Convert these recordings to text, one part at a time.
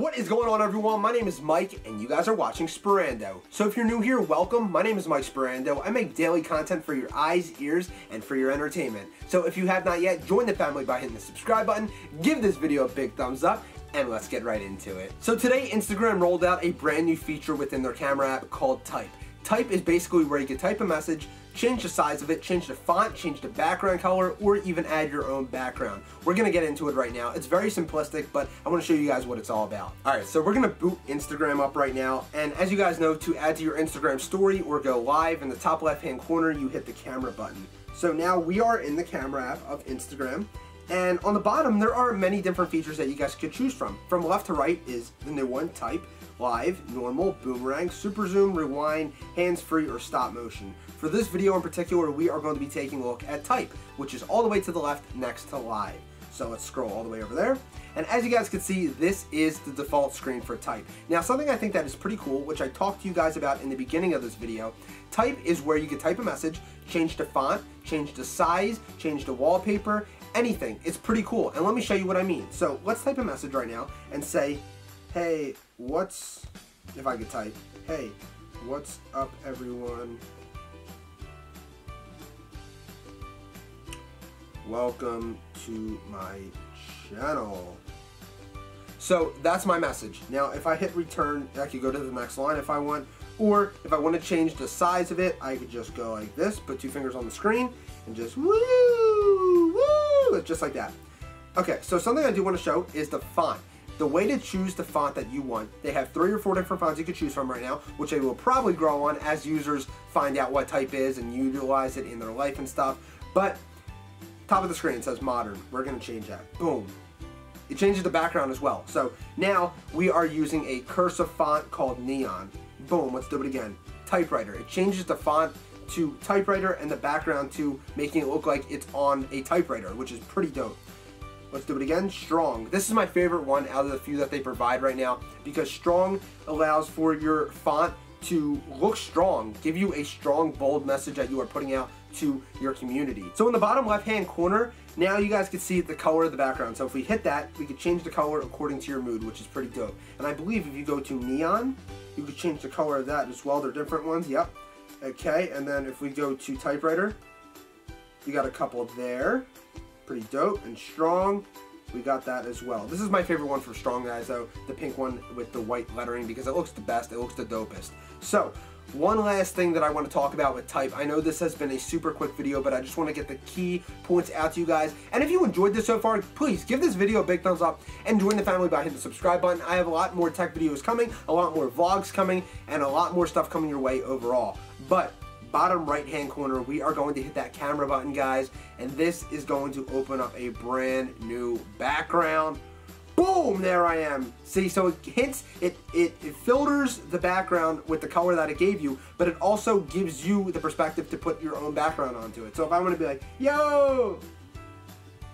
What is going on, everyone? My name is Mike and you guys are watching Sperando. So if you're new here, welcome. My name is Mike Sperando. I make daily content for your eyes, ears, and for your entertainment. So if you have not yet, join the family by hitting the subscribe button, give this video a big thumbs up, and let's get right into it. So today, Instagram rolled out a brand new feature within their camera app called Type. Type is basically where you can type a message, change the size of it, change the font, change the background color, or even add your own background. We're gonna get into it right now. It's very simplistic, but I wanna show you guys what it's all about. All right, so we're gonna boot Instagram up right now. And as you guys know, to add to your Instagram story or go live, in the top left-hand corner, you hit the camera button. So now we are in the camera app of Instagram. And on the bottom, there are many different features that you guys could choose from. From left to right is the new one, Type, Live, Normal, Boomerang, Super Zoom, Rewind, Hands-Free, or Stop Motion. For this video in particular, we are going to be taking a look at Type, which is all the way to the left next to Live. So let's scroll all the way over there. And as you guys can see, this is the default screen for Type. Now, something I think that is pretty cool, which I talked to you guys about in the beginning of this video, Type is where you can type a message, change the font, change the size, change the wallpaper, anything. It's pretty cool. And let me show you what I mean. So let's type a message right now and say, hey, if I could type, hey, what's up, everyone? Welcome to my channel. So that's my message. Now, if I hit return, I could go to the next line if I want, or if I want to change the size of it, I could just go like this, put two fingers on the screen, and just woo, woo, just like that. Okay, so something I do want to show is the font. The way to choose the font that you want, they have 3 or 4 different fonts you can choose from right now, which they will probably grow on as users find out what Type is and utilize it in their life and stuff. But top of the screen says modern. We're going to change that. Boom. It changes the background as well. So now we are using a cursive font called Neon. Boom. Let's do it again. Typewriter. It changes the font to typewriter and the background to making it look like it's on a typewriter, which is pretty dope. Let's do it again. Strong. This is my favorite one out of the few that they provide right now because strong allows for your font to look strong, give you a strong, bold message that you are putting out to your community. So in the bottom left-hand corner, now you guys can see the color of the background. So if we hit that, we could change the color according to your mood, which is pretty dope. And I believe if you go to neon, you could change the color of that as well. They're different ones. Yep. Okay. And then if we go to typewriter, you got a couple there. Pretty dope. And strong, we got that as well. This is my favorite one for strong, guys, though, the pink one with the white lettering, because it looks the best, it looks the dopest. So one last thing that I want to talk about with Type. I know this has been a super quick video, but I just want to get the key points out to you guys. And if you enjoyed this so far, please give this video a big thumbs up and join the family by hitting the subscribe button. I have a lot more tech videos coming, a lot more vlogs coming, and a lot more stuff coming your way overall. But bottom right hand corner, we are going to hit that camera button, guys, and this is going to open up a brand new background. Boom, there I am. See, so it hits, it filters the background with the color that it gave you, but it also gives you the perspective to put your own background onto it. So if I want to be like, yo,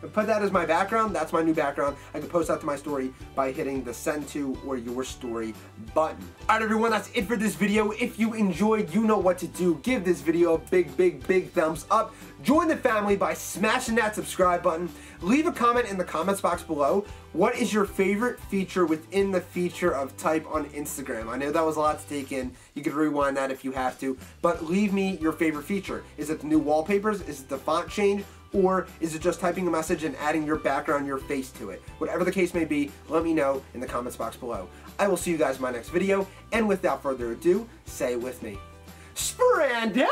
and put that as my background, that's my new background. I can post that to my story by hitting the send to or your story button. Alright, everyone, that's it for this video. If you enjoyed, you know what to do. Give this video a big thumbs up. Join the family by smashing that subscribe button. Leave a comment in the comments box below. What is your favorite feature within the feature of Type on Instagram? I know that was a lot to take in. You could rewind that if you have to, but leave me your favorite feature. Is it the new wallpapers? Is it the font change? Or is it just typing a message and adding your background, your face to it? Whatever the case may be, let me know in the comments box below. I will see you guys in my next video, and without further ado, say it with me. Sperando!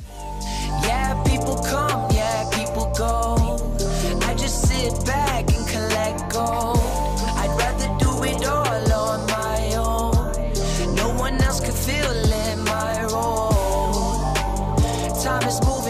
Yeah, people come, yeah, people go. I just sit back and collect gold. I'd rather do it all on my own. No one else could feel in my role. Time is moving.